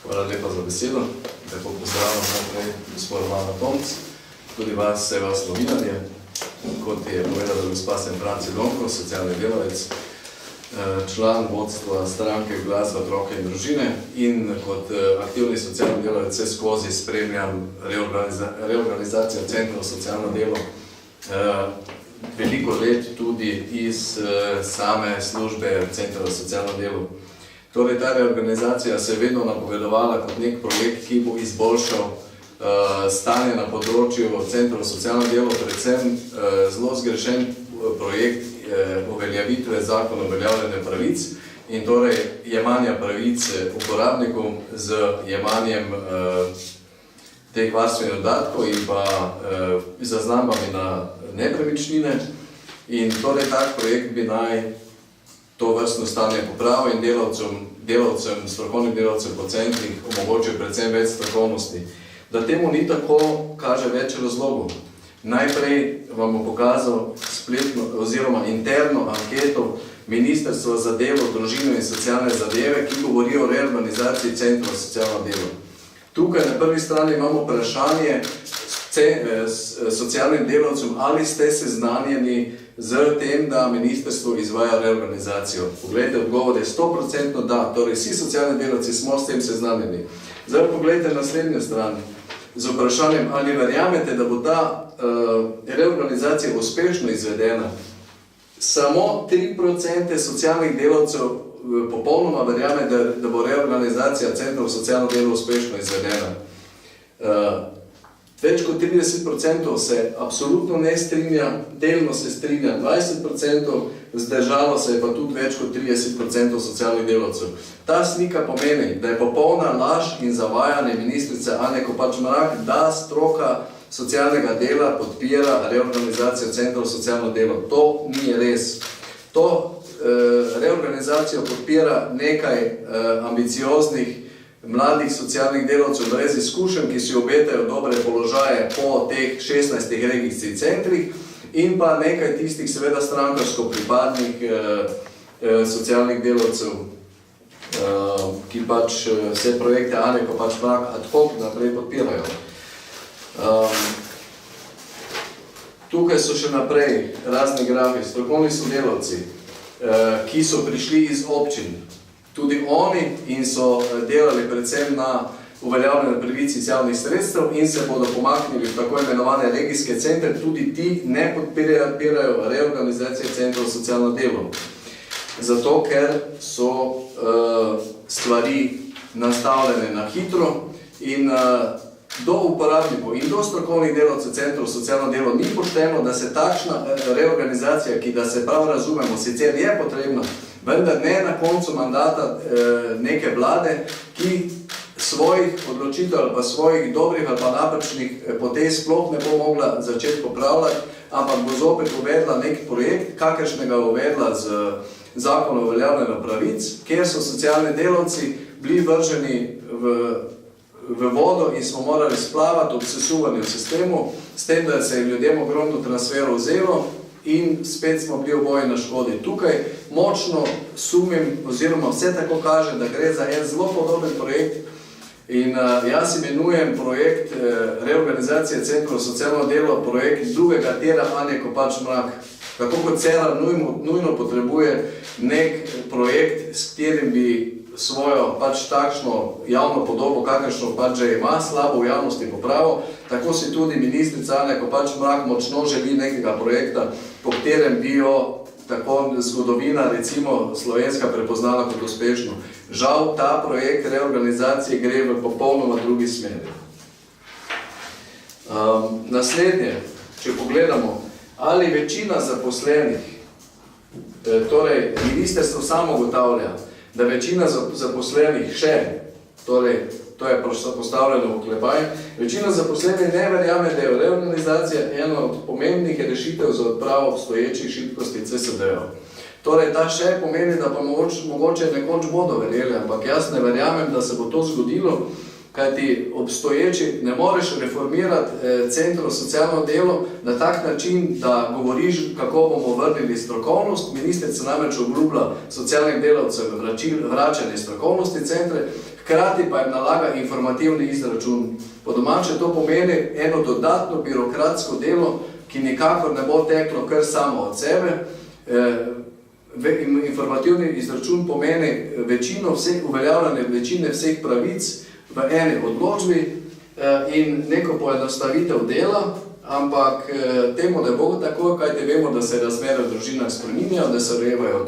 Hvala lepa za besedo. Lepo pozdravljam naprej gospod Romana Tomc, tudi vas, vse vas novinarje. Kot je povedala gospa sem Franci Donko, socialni delavec, član vodstva stranke Glas za otroke in družine in kot aktivni socialni delavec vse skozi spremljam reorganizacijo centrov za socialno delo veliko let tudi iz same službe centra za socialno delo. Torej, ta reorganizacija se je vedno napovedovala kot nek projekt, ki bo izboljšal stanje na področju centrov za socialno delo, predvsem zelo zgrešen projekt uveljavitve zakona o uveljavljanju pravic in torej jemanja pravic uporabnikom z jemanjem teh varstvenih dodatkov in pa zaznambami na nepremičnine. In torej tak projekt bi naj to vrstno stanje popravil in delavcem, strokovnim delavcem po centrih omogočil predvsem več strokovnosti. Da temu ni tako, kaže več razlogov. Najprej vam bom pokazal spletno oziroma interno anketo Ministrstva za delo, družino in socialne zadeve, ki govori o reorganizaciji centrov za socialno delo. Tukaj na prvi strani imamo vprašanje socialnim delavcem, ali ste seznanjeni z tem, da ministrstvo izvaja reorganizacijo. Poglejte, odgovor je 100% da, torej vsi socialni delavci smo s tem seznanjeni. Zdaj poglejte naslednjo stran z vprašanjem, ali verjamete, da bo ta reorganizacija uspešno izvedena. Samo 3% socialnih delavcev popolnoma verjame, da bo reorganizacija centrov za socialno delo uspešno izvedena. Več kot 30% se absolutno ne strinja, delno se strinja 20%, zdržalo se je pa tudi več kot 30% socialnih delavcev. Ta slika pomeni, da je popolna laž in zavajanje ministrice Anje Kopač Mrak, da stroka socialnega dela podpira reorganizacijo centrov za socialno delo. To ni res. To reorganizacijo podpira nekaj ambicioznih mladih socialnih delavcev brez izkušenj, ki si obetajo dobre položaje po teh 16 regijskih centrih in pa nekaj tistih seveda strankarsko pripadnih socialnih delavcev, ki pač vse projekte Anje Kopač Mrak ad hoc naprej podpirajo. Tukaj so še naprej razni grafi, strokovni sodelavci, ki so prišli iz občin. Tudi oni in so delali predvsem na uveljavljanju pravic iz javnih sredstev in se bodo pomaknili v tako imenovane regijske centre, tudi ti ne podpirajo reorganizacije centrov za socialno delo. Zato, ker so stvari nastavljene na hitro in do uporabnikov in do strokovnih delavcev centrov za socialno delo ni pošteno, da se takšna reorganizacija, ki da se prav razumemo, sicer je potrebna, vendar ne na koncu mandata neke vlade, ki svojih odločitev ali pa svojih dobrih ali pa napačnih potez sploh ne bo mogla začeti popravljati, ampak bo zopet uvedla nek projekt, kakršnega uvedla z zakonom o uveljavljanju pravic, kjer so socialni delavci bili vrženi v vodo in smo morali splavati ob sesuvanje v sistemu, s tem, da se je ljudem ogromno transferov vzelo in spet smo bili oboji na škodi. Tukaj močno sumim, oziroma vse tako kaže, da gre za en zelo podoben projekt in jaz imenujem projekt reorganizacije centrov za socialno delo projekt drugega tira Anje Kopač Mrak. Tako kot Cerar nujno potrebuje nek projekt, s katerim bi svojo pač takšno javno podobo, kakršno pač že ima, slabo v javnosti popravo, tako si tudi ministrica Anja Kopač Mrak močno želi nekega projekta, po katerem bi jo tako zgodovina, recimo slovenska, prepoznala kot uspešno. Žal, ta projekt reorganizacije gre v popolnoma drugi smeri. Naslednje, če pogledamo, ali večina zaposlenih, torej ministrstvo samo ugotavlja, da večina zaposlenih še, torej to je postavljeno v oklepaj, večina zaposlenih ne verjame, da je reorganizacija ena od pomembnih rešitev za odpravo obstoječih šibkosti CSD-jev. Torej ta še pomeni, da pa mogoče nekoč bodo verjeli, ampak jaz ne verjamem, da se bo to zgodilo, kajti obstoječi ne moreš reformirati centrov socialno delo na tak način, da govoriš, kako bomo vrnili strokovnost. Ministrica namreč obljublja socialnih delavcev vračanje strokovnosti centre, hkrati pa jim nalaga informativni izračun. Po domače to pomeni eno dodatno birokratsko delo, ki nikakor ne bo teklo kar samo od sebe. Informativni izračun pomeni uveljavljanje večine vseh pravic v eni odločbi in neko poenostavitev dela, ampak temu ne bo tako, kajti vemo, da se razmere v družinah spreminjajo, da se rojevajo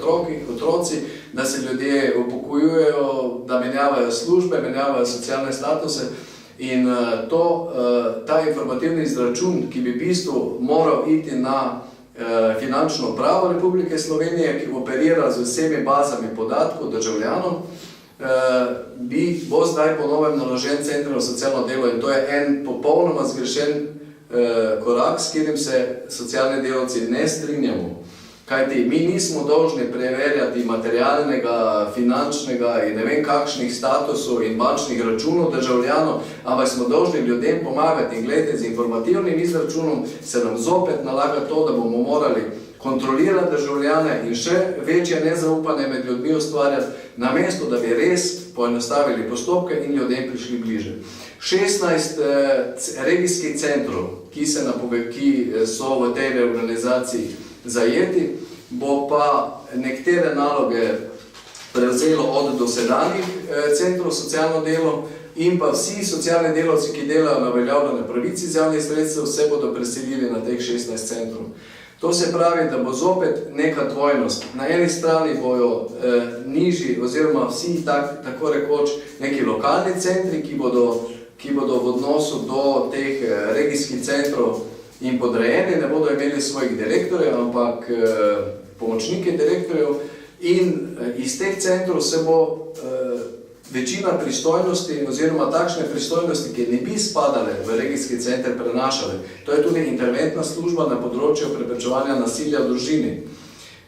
otroci, da se ljudje upokojujejo, da menjavajo službe, menjavajo socialne statuse in ta informativni izračun, ki bi v bistvu moral iti na finančno upravo Republike Slovenije, ki operira z vsemi bazami podatkov državljanov, bo zdaj po novem naložen centrom za socialno delo in to je en popolnoma zgrešen korak, s katerim se socialni delavci ne strinjamo. Kajti mi nismo dolžni preverjati materialnega, finančnega in ne vem kakšnih statusov in bančnih računov državljanov, ampak smo dolžni ljudem pomagati in gledajte, z informativnim izračunom se nam zopet nalaga to, da bomo morali kontrolirati državljane in še večje nezaupanje med ljudmi ustvarjati, namesto da bi res poenostavili postopke in ljudem prišli bliže. 16 regijskih centrov, ki so v tej reorganizaciji zajeti, bo pa nekatere naloge prevzelo od dosedanjih centrov socialno delo in pa vsi socialni delavci, ki delajo na uveljavljanje pravic iz javnih sredstev, se bodo preselili na teh 16 centrov. To se pravi, da bo zopet neka dvojnost. Na eni strani bojo nižji oziroma vsi tako rekoč neki lokalni centri, ki bodo v odnosu do teh regijskih centrov in podrejeni, ne bodo imeli svojih direktorjev, ampak pomočnike direktorjev in iz teh centrov se bo večina pristojnosti oziroma takšne pristojnosti, ki ne bi spadale v regijski center, prenašale. To je tudi interventna služba na področju preprečevanja nasilja v družini.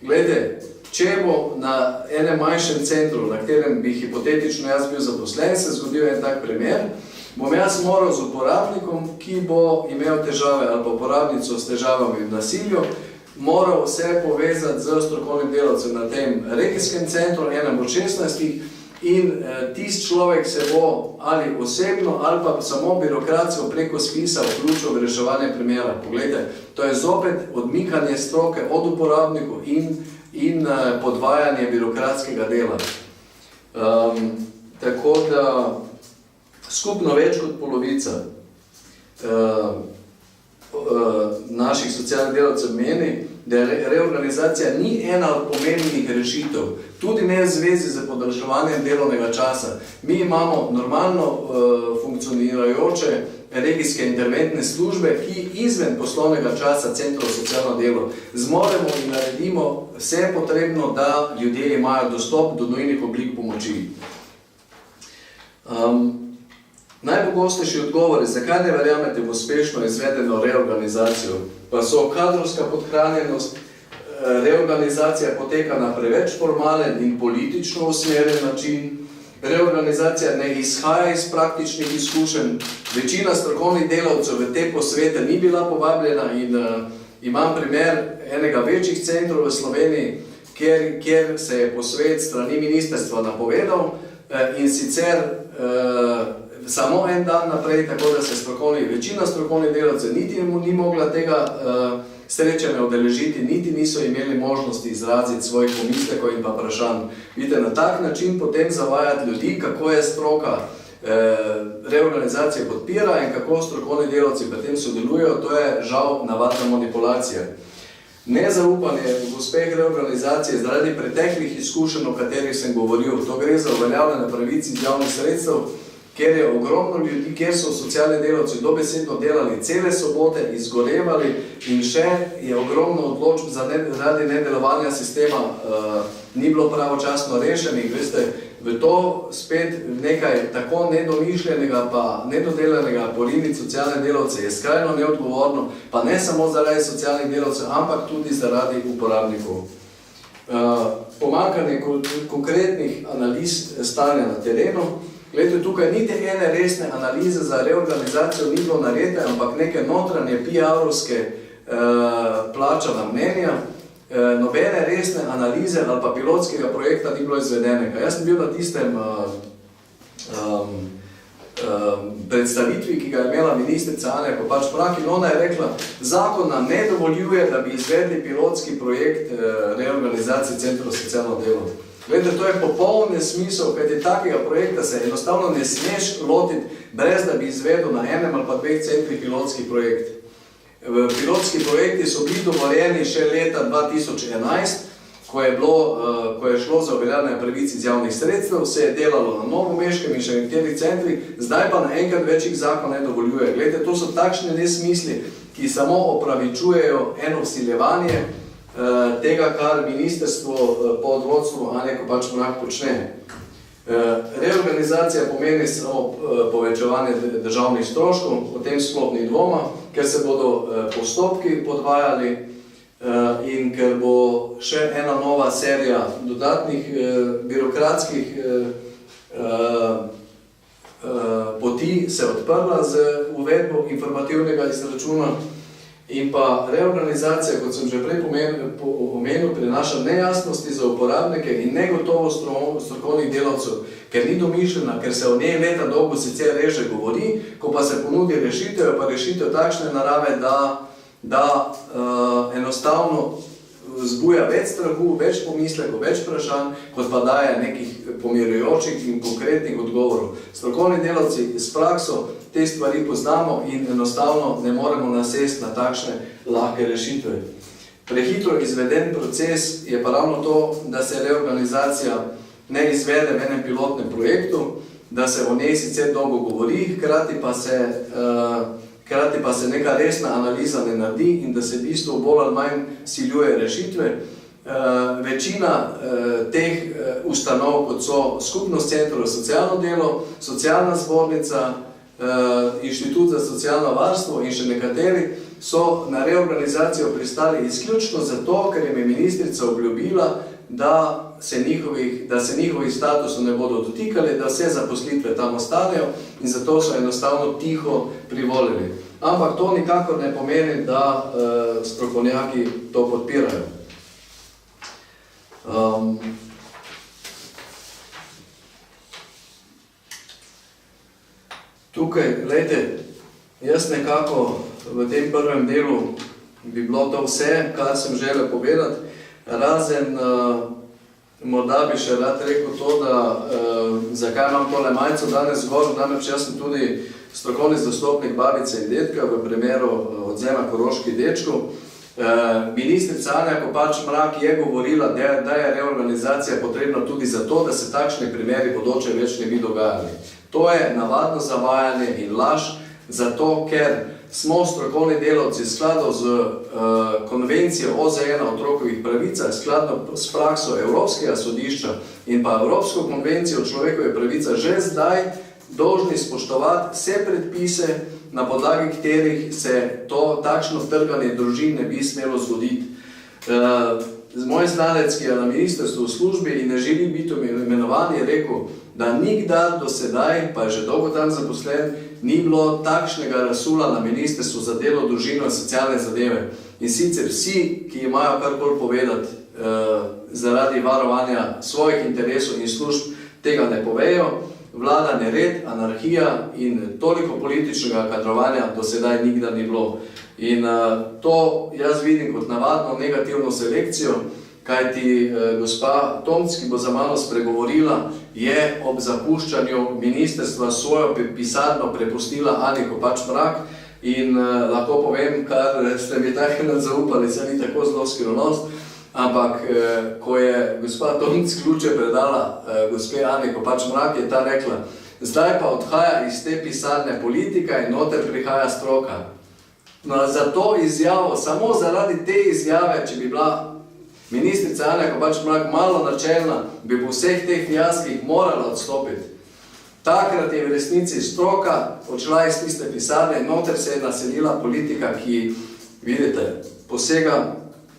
Glede, če bo na enem manjšem centru, na katerem bi hipotetično jaz bil zaposlen, se zgodil en tak primer, bom jaz moral z uporabnikom, ki bo imel težave ali pa uporabnico s težavami v nasilju, moral se povezati z strokovnim delavcem na tem regijskem centru, enem od 16, in tisti človek se bo ali osebno ali pa samo birokratsko preko spisa vključil v reševanje primera. Poglejte, to je zopet odmikanje stroke od uporabnikov in podvajanje birokratskega dela. Tako da skupno več kot polovica naših socialnih delavcev meni, da reorganizacija ni ena od pomembnih rešitev, tudi ne v zvezi z podaljševanjem delovnega časa. Mi imamo normalno funkcionirajoče regijske interventne službe, ki izven poslovnega časa centrov za socialno delo zmoremo in naredimo vse potrebno, da ljudje imajo dostop do nujnih oblik pomoči. Najpogostejši odgovori, zakaj ne verjamete v uspešno izvedeno reorganizacijo, pa so kadrovska podhranjenost, reorganizacija poteka na preveč formalen in politično usmerjen način, reorganizacija ne izhaja iz praktičnih izkušenj, večina strokovnih delavcev v te posvete ni bila povabljena in imam primer enega večjih centrov v Sloveniji, kjer se je posvet strani ministrstva napovedal in sicer samo en dan naprej, tako da se večina strokovnih delavcev niti ni mogla tega srečanja udeležiti, niti niso imeli možnosti izraziti svojih pomislekov in pa vprašanj. Vidite, na tak način potem zavajati ljudi, kako je stroka reorganizacije podpira in kako strokovni delavci pri tem sodelujejo, to je žal navadna manipulacija. Nezaupanje v uspeh reorganizacije zaradi preteklih izkušenj, o katerih sem govoril, to gre za uveljavljanje pravic iz javnih sredstev, kjer je ogromno ljudi, kjer so socialni delavci dobesedno delali cele sobote, izgorevali in še je ogromno odločb zaradi nedelovanja sistema ni bilo pravočasno rešenih. Veste, v to spet nekaj tako nedomišljenega pa nedodelanega poriniti socialne delavce je skrajno neodgovorno, pa ne samo zaradi socialnih delavcev, ampak tudi zaradi uporabnikov. Pomanjkanje konkretnih analiz stanja na terenu, Glede, tukaj niti ene resne analize za reorganizacijo ni bilo narejene, ampak neke notranje PR-ovske plačana mnenja, nobene resne analize ali pa pilotskega projekta ni bilo izvedenega. Jaz sem bil na tistem predstavitvi, ki ga je imela ministrica Anja Kopač Mrak, in ona je rekla, zakon nam ne dovoljuje, da bi izvedli pilotski projekt reorganizacije centrov za socialno delo. Glede, to je popoln nesmisel, kajti takega projekta se enostavno ne smeš lotiti, brez da bi izvedel na enem ali pa dveh centrih pilotski projekt. Pilotski projekti so bili dovoljeni še leta 2011, ko je šlo za uveljavljanje pravic iz javnih sredstev, se je delalo na Novomeškem in še nekaterih centrih, zdaj pa naenkrat več jih zakon ne dovoljuje. Glede, to so takšne nesmisli, ki samo opravičujejo eno vsiljevanje tega, kar ministrstvo pod vodstvom Anje Kopač Mrak počne. Reorganizacija pomeni samo povečevanje državnih stroškov, o tem sploh ni dvoma, ker se bodo postopki podvajali in ker bo še ena nova serija dodatnih birokratskih poti se odprla z uvedbo informativnega izračuna. In pa reorganizacija, kot sem že prej omenil, prinaša nejasnosti za uporabnike in negotovost strokovnih delavcev, ker ni domišljena, ker se o njej leta dolgo sicer reže govori, ko pa se ponudi rešitev, pa rešitev takšne narave, da enostavno zbuja več strahu, več pomislekov, več vprašanj, kot pa daje nekih pomirjujočih in konkretnih odgovorov. Strokovni delavci s prakso te stvari poznamo in enostavno ne moremo nasesti na takšne lahke rešitve. Prehitro izveden proces je pa ravno to, da se reorganizacija ne izvede v enem pilotnem projektu, da se o njej sicer dolgo govori, hkrati pa se neka resna analiza ne naredi in da se v bistvu bolj ali manj siljuje rešitve. Večina teh ustanov, kot so Skupnost centrov za socialno delo, Socialna zbornica, Inštitut za socialno varstvo in še nekateri, so na reorganizacijo pristali izključno zato, ker jim je ministrica obljubila, da se njihovih statusov ne bodo dotikali, da vse zaposlitve tam ostanejo in zato so enostavno tiho privolili. Ampak to nikakor ne pomeni, da strokovnjaki to podpirajo. Tukaj, gledajte, jaz nekako v tem prvem delu bi bilo to vse, kar sem želel povedati, razen morda bi še rad rekel to, da zakaj imam tole majico danes zgor, namreč jaz sem tudi strokovni zastopnik babice in dedka v primeru odvzema koroških dečkov. Ministrica Anja Kopač Mrak je govorila, da je reorganizacija potrebna tudi zato, da se takšni primeri bodoče več ne bi dogajali. To je navadno zavajanje in laž, zato ker smo strokovni delavci skladno z konvencijo OZN o otrokovih pravicah, skladno s prakso Evropskega sodišča in pa Evropsko konvencijo o človekovih pravicah že zdaj dolžni spoštovati vse predpise, na podlagi katerih se to takšno trganje družin ne bi smelo zgoditi. Moj znanec, ki je na ministrstvu v službi in ne želi biti imenovan, je rekel, da nikdar do sedaj, pa je že dolgo tam zaposlen, ni bilo takšnega razsula na ministrstvu za delo, družino in socialne zadeve. In sicer vsi, ki imajo karkoli povedati zaradi varovanja svojih interesov in služb, tega ne povejo. Vlada nered, anarhija in toliko političnega kadrovanja do sedaj nikdar ni bilo. In to jaz vidim kot navadno negativno selekcijo, kajti gospa Tomc, ki bo za mano spregovorila, je ob zapuščanju ministrstva svojo pisarno prepustila Ani Kopač Mrak in lahko povem, kar ste mi takrat zaupali, se ni tako zelo skrivnost, ampak ko je gospa Tomc ključe predala gospe Ani Kopač Mrak, je ta rekla, zdaj pa odhaja iz te pisarne politika in noter prihaja stroka. No, za to izjavo, samo zaradi te izjave, če bi bila ministrica Anja Kopač Mrak malo načelna, bi po vseh teh fijaskih morala odstopiti. Takrat je v resnici stroka odšla iz tiste pisarne in noter se je naselila politika, ki, vidite, posega,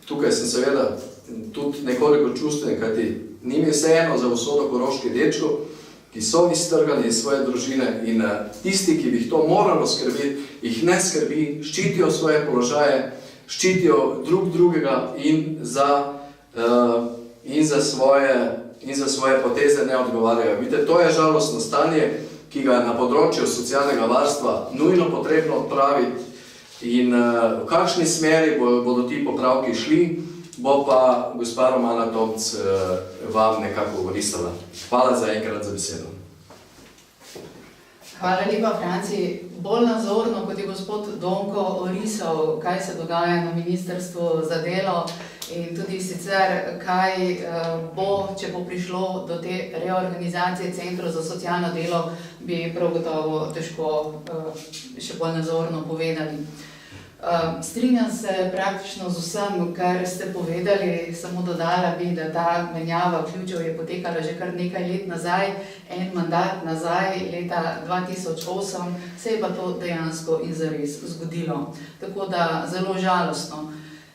tukaj sem seveda tudi nekoliko čustven, kajti njim je vseeno za usodo koroških dečkov, ki so iztrgani iz svoje družine in tisti, ki bi jih to moralo skrbeti, jih ne skrbi, ščitijo svoje položaje, ščitijo drugega in za svoje poteze ne odgovarjajo. Vidite, to je žalostno stanje, ki ga je na področju socialnega varstva nujno potrebno odpraviti in v kakšni smeri bodo ti popravki šli, bo pa gospa Romana Tomc vam nekako orisala. Hvala za enkrat za besedo. Hvala lepa, Franci. Bolj nazorno, kot je gospod Donko orisal, kaj se dogaja na Ministrstvu za delo in tudi sicer, kaj bo, če bo prišlo do te reorganizacije centrov za socialno delo, bi prav gotovo težko še bolj nazorno povedali. Strinjam se praktično z vsem, kar ste povedali, samo dodala bi, da ta menjava ključev je potekala že kar nekaj let nazaj, en mandat nazaj, leta 2008, se je pa to dejansko in zares zgodilo. Tako da zelo žalostno.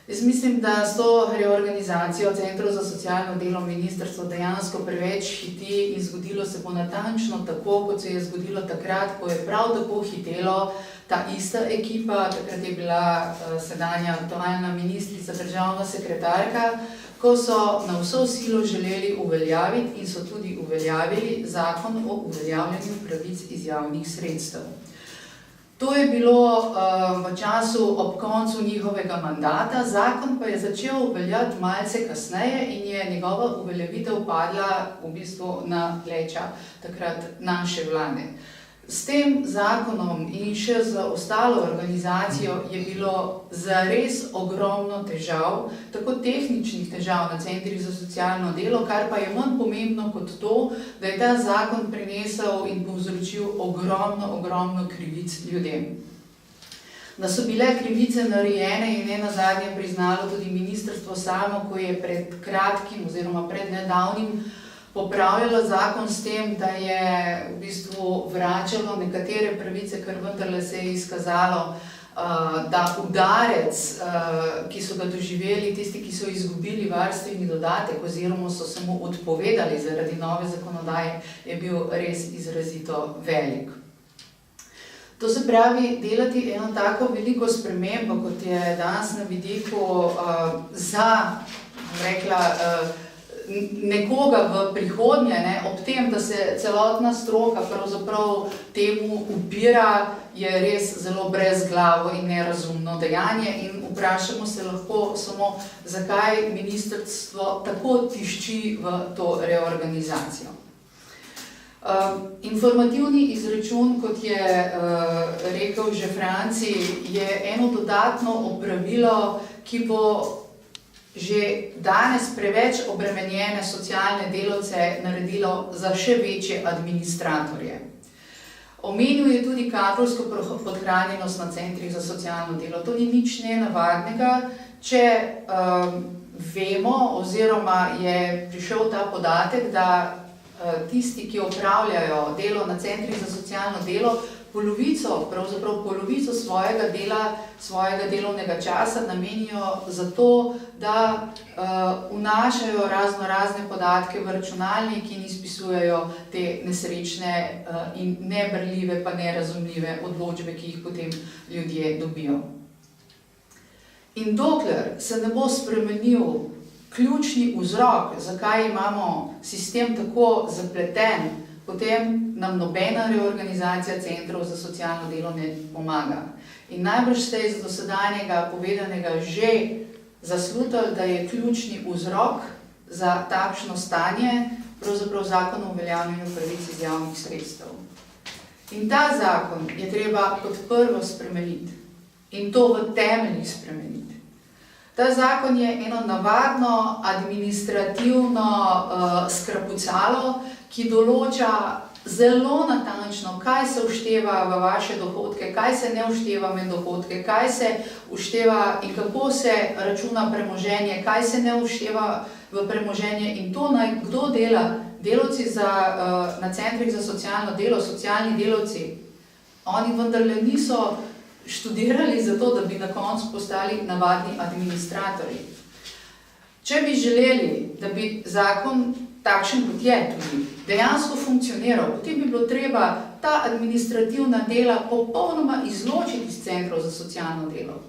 Jaz mislim, da s to reorganizacijo centrov za socialno delo ministrstvo dejansko preveč hiti in zgodilo se bo natančno tako, kot se je zgodilo takrat, ko je prav tako hitelo ta ista ekipa, takrat je bila sedanja aktualna ministrica, državna sekretarka, ko so na vso silo želeli uveljaviti in so tudi uveljavili zakon o uveljavljanju pravic iz javnih sredstev. To je bilo v času ob koncu njihovega mandata, zakon pa je začel veljati malce kasneje in je njegova uveljavitev padla v bistvu na pleča takrat naše vlade. S tem zakonom in še z ostalo organizacijo je bilo zares ogromno težav, tako tehničnih težav na centrih za socialno delo, kar pa je manj pomembno kot to, da je ta zakon prinesel in povzročil ogromno krivic ljudem. Da so bile krivice narejene in nenazadnje priznalo tudi ministrstvo samo, ko je pred kratkim oziroma pred nedavnim popravljalo zakon s tem, da je v bistvu vračalo nekatere pravice, ker vendarle se je izkazalo, da udarec, ki so ga doživeli, tisti, ki so izgubili varstveni dodatek oziroma so se mu odpovedali zaradi nove zakonodaje, je bil res izrazito velik. To se pravi, delati eno tako veliko spremembo, kot je danes na vidiku za, rekla, nekoga v prihodnje, ob tem, da se celotna stroka pravzaprav temu upira, je res zelo brezglavo in nerazumno dejanje in vprašamo se lahko samo, zakaj ministrstvo tako tišči v to reorganizacijo. Informativni izračun, kot je rekel že Franci, je eno dodatno opravilo, ki bo že danes preveč obremenjene socialne delavce naredilo za še večje administratorje. Omenil je tudi kadrovsko podhranjenost na centrih za socialno delo. To ni nič nenavadnega, če vemo oziroma je prišel ta podatek, da tisti, ki opravljajo delo na centrih za socialno delo, pravzaprav polovico svojega dela, svojega delovnega časa namenijo za to, da vnašajo razne podatke v računalnik in izpisujejo te nesrečne in neberljive pa nerazumljive odločbe, ki jih potem ljudje dobijo. In dokler se ne bo spremenil ključni vzrok, zakaj imamo sistem tako zapleten, potem nam nobena reorganizacija centrov za socialno delo ne pomaga. In najbrž ste iz dosedanjega povedanega že zaslutili, da je ključni vzrok za takšno stanje pravzaprav zakon o uveljavljanju pravic iz javnih sredstev. In ta zakon je treba kot prvo spremeniti in to v temeljih spremeniti. Ta zakon je eno navadno administrativno skrapucalo, ki določa zelo natančno, kaj se všteva v vaše dohodke, kaj se ne všteva med dohodke, kaj se všteva in kako se računa premoženje, kaj se ne všteva v premoženje in to naj kdo dela. Delavci na centrih za socialno delo, socialni delavci, oni vendarle niso študirali za to, da bi na koncu postali navadni administratorji. Če bi želeli, da bi zakon takšen kot je tudi dejansko funkcioniral, potem bi bilo treba ta administrativna dela popolnoma izločiti iz centrov za socialno delo.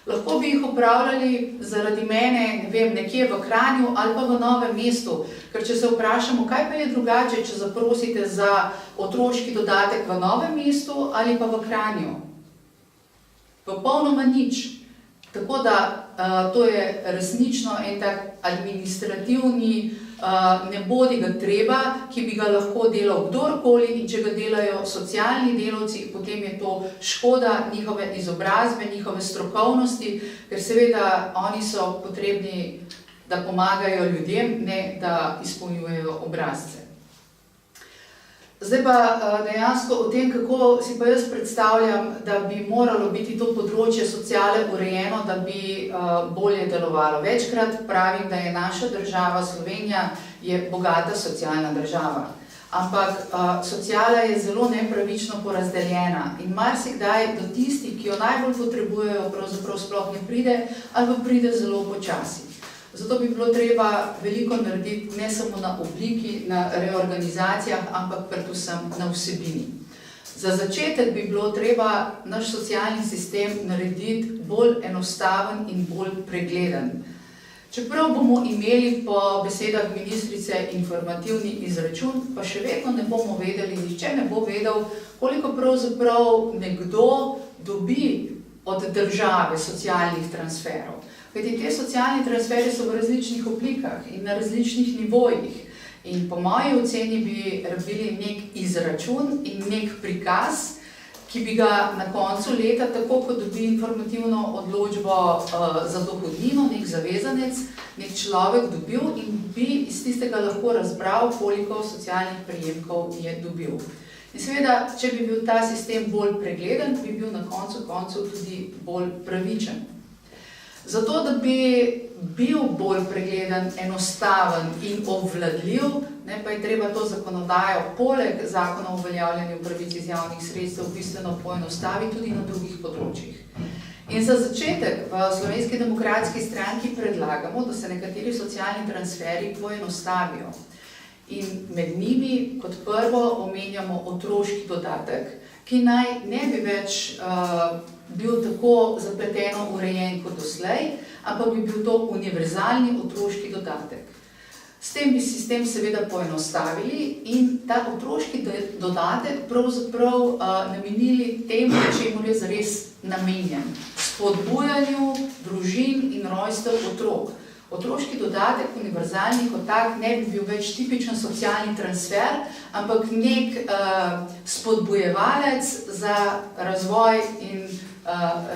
Lahko bi jih opravljali zaradi mene, ne vem, nekje v Kranju ali pa v Novem mestu, ker če se vprašamo, kaj pa je drugače, če zaprosite za otroški dodatek v Novem mestu ali pa v Kranju. Popolnoma nič. Tako da to je resnično en tak administrativni ne bodi ga treba, ki bi ga lahko delal kdorkoli, in če ga delajo socialni delavci, potem je to škoda njihove izobrazbe, njihove strokovnosti, ker seveda oni so potrebni, da pomagajo ljudem, ne da izpolnjujejo obrazce. Zdaj pa dejansko o tem, kako si pa jaz predstavljam, da bi moralo biti to področje sociale urejeno, da bi bolje delovalo. Večkrat pravim, da je naša država, Slovenija, je bogata socialna država. Ampak sociala je zelo nepravično porazdeljena in marsikdaj do tistih, ki jo najbolj potrebujejo, pravzaprav sploh ne pride ali pa pride zelo počasi. Zato bi bilo treba veliko narediti ne samo na obliki, na reorganizacijah, ampak predvsem na vsebini. Za začetek bi bilo treba naš socialni sistem narediti bolj enostaven in bolj pregleden. Čeprav bomo imeli po besedah ministrice informativni izračun, pa še vedno ne bomo vedeli, nihče ne bo vedel, koliko pravzaprav nekdo dobi od države socialnih transferov. Kajti te socialni transferi so v različnih oblikah in na različnih nivojih. In po moji oceni bi rabili nek izračun in nek prikaz, ki bi ga na koncu leta, tako kot dobi informativno odločbo za dohodnino, nek zavezanec, nek človek dobil in bi iz tistega lahko razbral, koliko socialnih prejemkov je dobil. In seveda, če bi bil ta sistem bolj pregleden, bi bil na koncu koncev tudi bolj pravičen. Zato, da bi bil bolj pregleden, enostaven in obvladljiv, pa je treba to zakonodajo poleg zakona o uveljavljanju pravic iz javnih sredstev bistveno poenostaviti tudi na drugih področjih. In za začetek v Slovenski demokratski stranki predlagamo, da se nekateri socialni transferi poenostavijo. In med njimi kot prvo omenjamo otroški dodatek, ki naj ne bi več bil tako zapleteno urejen kot doslej, ampak bi bil to univerzalni otroški dodatek. S tem bi sistem seveda poenostavili in ta otroški dodatek pravzaprav namenili temu, čemu je zares namenjen, spodbujanju družin in rojstev otrok. Otroški dodatek, univerzalni kot tak, ne bi bil več tipičen socialni transfer, ampak nek spodbujevalec za razvoj in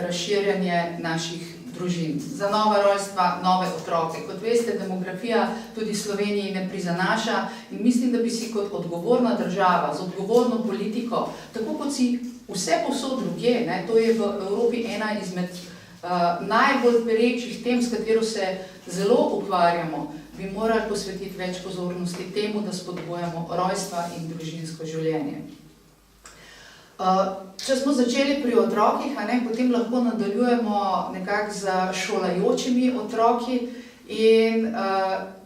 razširjanje naših družin. Za nova rojstva, nove otroke. Kot veste, demografija tudi Sloveniji ne prizanaša in mislim, da bi si kot odgovorna država, z odgovorno politiko, tako kot si vse povsod drugje, to je v Evropi ena izmed najbolj perečih tem, s katero se zelo ukvarjamo, bi morali posvetiti več pozornosti temu, da spodbujamo rojstva in družinsko življenje. Če smo začeli pri otrokih, potem lahko nadaljujemo nekako z šolajočimi otroki in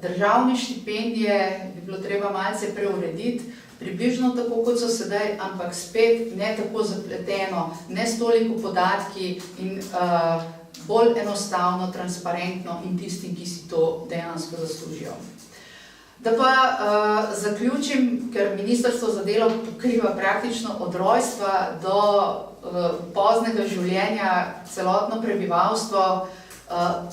državne štipendije bi bilo treba malce preurediti, približno tako, kot so sedaj, ampak spet ne tako zapleteno, ne s toliko podatki in bolj enostavno, transparentno in tistim, ki si to dejansko zaslužijo. Da pa zaključim, ker Ministrstvo za delo pokriva praktično od rojstva do poznega življenja celotno prebivalstvo,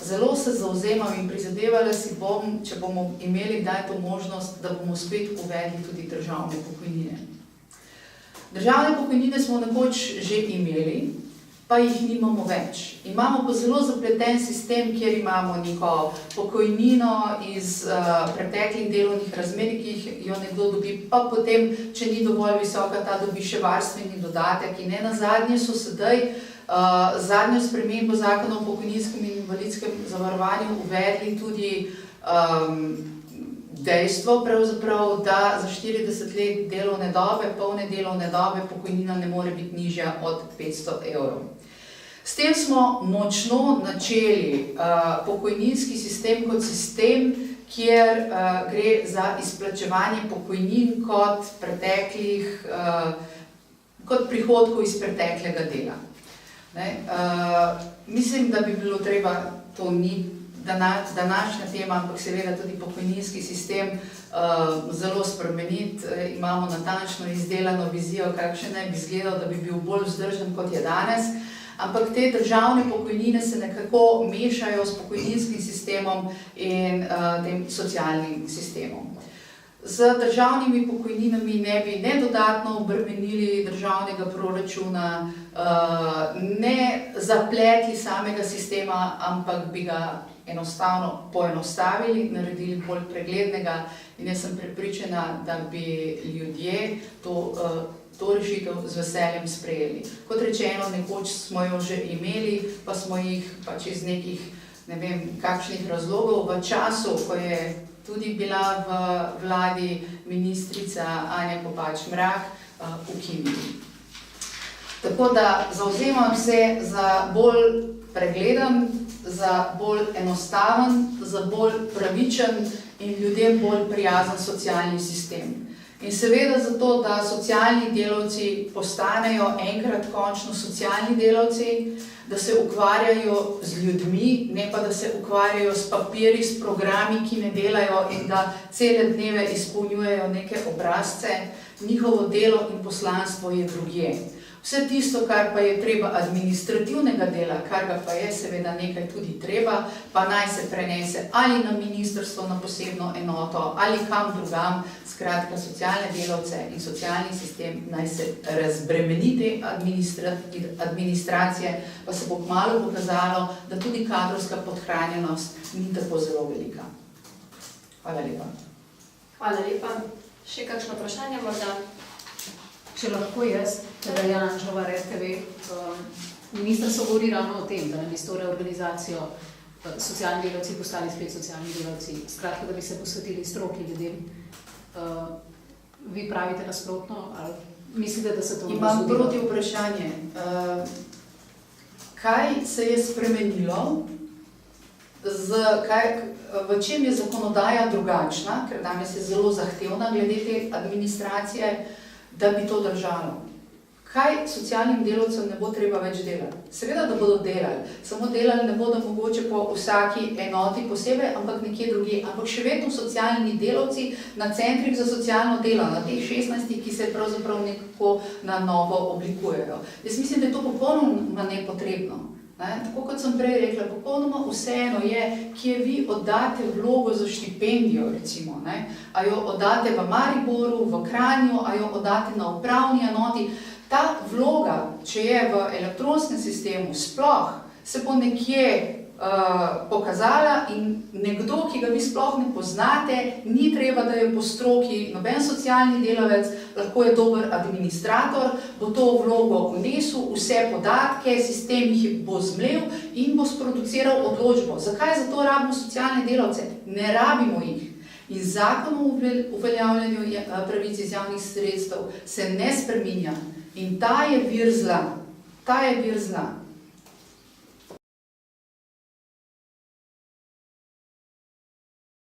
zelo se zavzemam in prizadevala si bom, če bomo imeli kdaj to možnost, da bomo spet uvedli tudi državne pokojnine. Državne pokojnine smo nekoč že imeli, pa jih nimamo več. Imamo pa zelo zapleten sistem, kjer imamo neko pokojnino iz preteklih delovnih razmer, ki jo nekdo dobi, pa potem, če ni dovolj visoka, ta dobi še varstveni dodatek. In nenazadnje so sedaj zadnjo spremembo zakona o pokojninskem in invalidskem zavarovanju uvedli tudi dejstvo, pravzaprav, da za 40 let delovne dobe, polne delovne dobe, pokojnina ne more biti nižja od 500 evrov. S tem smo močno načeli pokojninski sistem kot sistem, kjer gre za izplačevanje pokojnin kot prihodkov iz preteklega dela. Mislim, da bi bilo treba, to ni današnja tema, ampak seveda tudi pokojninski sistem zelo spremeniti. Imamo natančno izdelano vizijo, kakšen naj bi izgledal, da bi bil bolj vzdržen, kot je danes. Ampak te državne pokojnine se nekako mešajo s pokojninskim sistemom in tem socialnim sistemom. Z državnimi pokojninami ne bi ne dodatno obremenili državnega proračuna, ne zapletli samega sistema, ampak bi ga enostavno poenostavili, naredili bolj preglednega in jaz sem prepričana, da bi ljudje to rešitev z veseljem sprejeli. Kot rečeno, nekoč smo jo že imeli, pa smo jih pač iz nekih, ne vem, kakšnih razlogov v času, ko je tudi bila v vladi ministrica Anja Kopač Mrak, ukinili. Tako da zavzemam se za bolj pregleden, za bolj enostaven, za bolj pravičen in ljudem bolj prijazen socialni sistem. In seveda zato, da socialni delavci postanejo enkrat končno socialni delavci, da se ukvarjajo z ljudmi, ne pa da se ukvarjajo s papirji, s programi, ki ne delajo in da cele dneve izpolnjujejo neke obrazce, njihovo delo in poslanstvo je drugje. Vse tisto, kar pa je treba administrativnega dela, kar ga pa je seveda nekaj tudi treba, pa naj se prenese ali na ministrstvo, na posebno enoto, ali kam drugam, skratka socialne delavce in socialni sistem naj se razbremeni te administracije, pa se bo kmalu pokazalo, da tudi kadrovska podhranjenost ni tako zelo velika. Hvala lepa. Hvala lepa. Še kakšno vprašanje morda? Če lahko jaz, teda Jana Anžlovar, RTV, ministrstvo govori ravno o tem, da nam bi s to reorganizacijo socialni delavci postali spet socialni delavci, skratka, da bi se posvetili stroki ljudem. Vi pravite nasprotno, ali mislite, da se to ne bo zgodilo? Imam proti vprašanje. Kaj se je spremenilo, v čem je zakonodaja drugačna, ker danes je zelo zahtevna glede te administracije, da bi to držalo? Kaj socialnim delavcem ne bo treba več delati? Seveda, da bodo delali, samo delali ne bodo mogoče po vsaki enoti posebej, ampak nekje drugje. Ampak še vedno socialni delavci na centrih za socialno delo, na teh 16, ki se pravzaprav nekako na novo oblikujejo. Jaz mislim, da je to popolnoma nepotrebno. Tako kot sem prej rekla, popolnoma vseeno je, kje vi oddate vlogo za štipendijo, recimo. A jo oddate v Mariboru, v Kranju, a jo oddate na upravni enoti. Ta vloga, če je v elektronskem sistemu sploh, se bo nekje pokazala in nekdo, ki ga vi sploh ne poznate, ni treba, da je po stroki noben socialni delavec, lahko je dober administrator, bo to vlogo vnesel, vse podatke, sistem jih bo zmlel in bo sproduciral odločbo. Zakaj za to rabimo socialne delavce? Ne rabimo jih. In zakon o uveljavljanju pravic iz javnih sredstev se ne spreminja. In ta je vir zla.